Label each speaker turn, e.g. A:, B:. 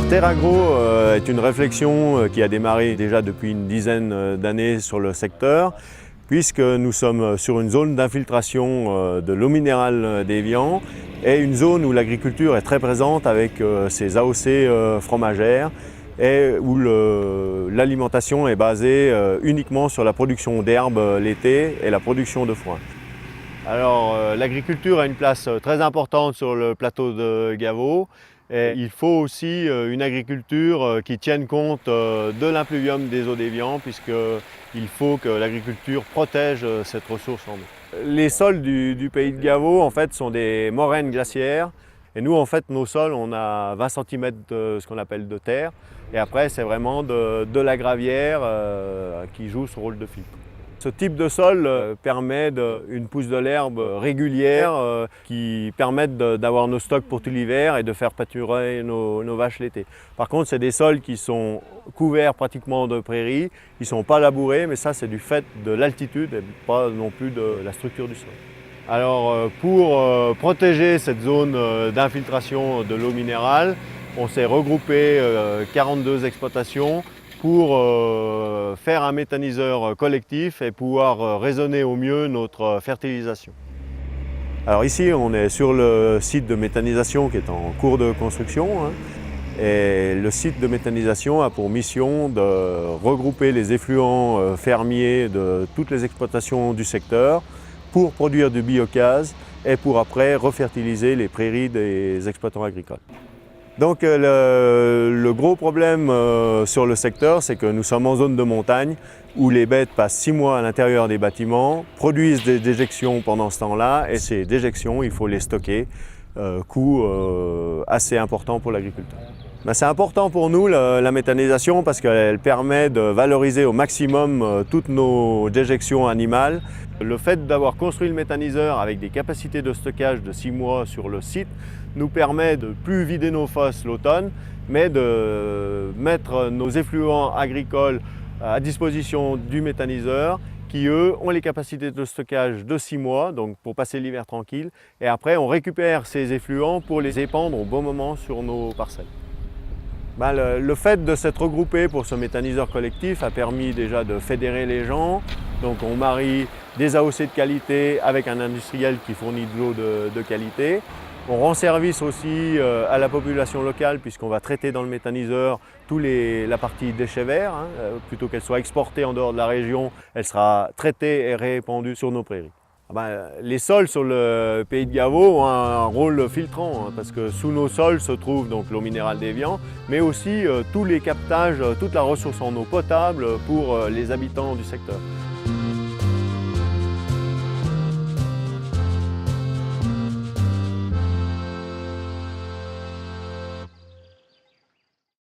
A: Teragro est une réflexion qui a démarré déjà depuis une dizaine d'années sur le secteur, puisque nous sommes sur une zone d'infiltration de l'eau minérale d'Évian et une zone où l'agriculture est très présente avec ses AOC fromagères et où l'alimentation est basée uniquement sur la production d'herbes l'été et la production de foin. Alors l'agriculture a une place très importante sur le plateau de Gavot. Et il faut aussi une agriculture qui tienne compte de l'impluvium des eaux d'Évian, puisqu'il faut que l'agriculture protège cette ressource en eau. Les sols du pays de Gavot en fait, sont des moraines glaciaires. Et nous, en fait, nos sols, on a 20 cm de ce qu'on appelle de terre. Et après, c'est vraiment de la gravière qui joue ce rôle de filtre. Ce type de sol permet une pousse de l'herbe régulière qui permettent d'avoir nos stocks pour tout l'hiver et de faire pâturer nos vaches l'été. Par contre, c'est des sols qui sont couverts pratiquement de prairies, qui ne sont pas labourés, mais ça c'est du fait de l'altitude et pas non plus de la structure du sol. Alors pour protéger cette zone d'infiltration de l'eau minérale, on s'est regroupé 42 exploitations pour faire un méthaniseur collectif et pouvoir raisonner au mieux notre fertilisation. Alors ici, on est sur le site de méthanisation qui est en cours de construction. Et le site de méthanisation a pour mission de regrouper les effluents fermiers de toutes les exploitations du secteur pour produire du biogaz et pour après refertiliser les prairies des exploitants agricoles. Donc le gros problème sur le secteur, c'est que nous sommes en zone de montagne où les bêtes passent 6 mois à l'intérieur des bâtiments, produisent des déjections pendant ce temps-là et ces déjections, il faut les stocker, coût assez important pour l'agriculteur. C'est important pour nous la méthanisation parce qu'elle permet de valoriser au maximum toutes nos déjections animales. Le fait d'avoir construit le méthaniseur avec des capacités de stockage de 6 mois sur le site nous permet de ne plus vider nos fosses l'automne, mais de mettre nos effluents agricoles à disposition du méthaniseur qui, eux, ont les capacités de stockage de 6 mois, donc pour passer l'hiver tranquille. Et après, on récupère ces effluents pour les épandre au bon moment sur nos parcelles. Le fait de s'être regroupé pour ce méthaniseur collectif a permis déjà de fédérer les gens. Donc on marie des AOC de qualité avec un industriel qui fournit de l'eau de qualité. On rend service aussi à la population locale puisqu'on va traiter dans le méthaniseur la partie déchets verts. Plutôt qu'elle soit exportée en dehors de la région, elle sera traitée et répandue sur nos prairies. Les sols sur le pays de Gavot ont un rôle filtrant parce que sous nos sols se trouve donc l'eau minérale d'Évian, mais aussi tous les captages, toute la ressource en eau potable pour les habitants du secteur.